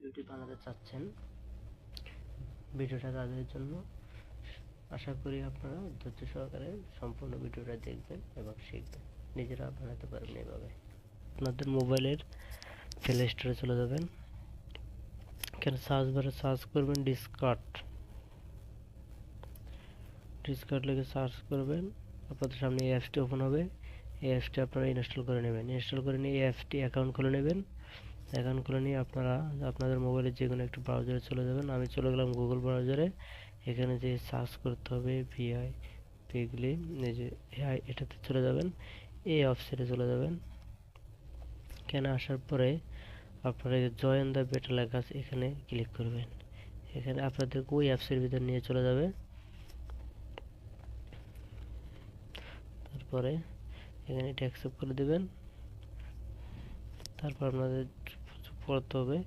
ভিডিওটি বানাতে চাচ্ছেন, ভিডিওটা তাদের জন্য। আশা করি আপনারা ধৈর্য সহকারে সম্পূর্ণ ভিডিওটা দেখবেন এবং শিখবেন, নিজেরা বানাতে পারবেন এভাবে। আপনাদের মোবাইলের প্লে স্টোরে চলে যাবেন, এখানে সার্চ বারে সার্চ করবেন ডিসকার্ড লিখে সার্চ করবেন। আপনাদের সামনে এই অ্যাপসটি ওপেন হবে। এই অ্যাপসটি আপনারা ইনস্টল করে নেবেন। ইনস্টল করে নিয়ে এই অ্যাপসটি অ্যাকাউন্ট খুলে নেবেন। অ্যাকাউন্ট খুলে নিয়ে আপনারা আপনাদের মোবাইলে যে কোনো একটি ব্রাউজারে চলে যাবেন। আমি চলে গেলাম গুগল ব্রাউজারে। এখানে যে সার্চ করতে হবে ভিআই পিগলি, এই যে এটাতে চলে যাবেন। এই অপশনে চলে যাবেন। এখানে আসার পরে আপনারা জয়েন দ্য বেটা লেখা আছে, এখানে ক্লিক করবেন। এখানে আপনাদের ওই অ্যাপসের ভিতর নিয়ে চলে যাবে। তারপরে এখানে এটা অ্যাকসেপ্ট করে দেবেন। তারপর আপনাদের পড়তে হবে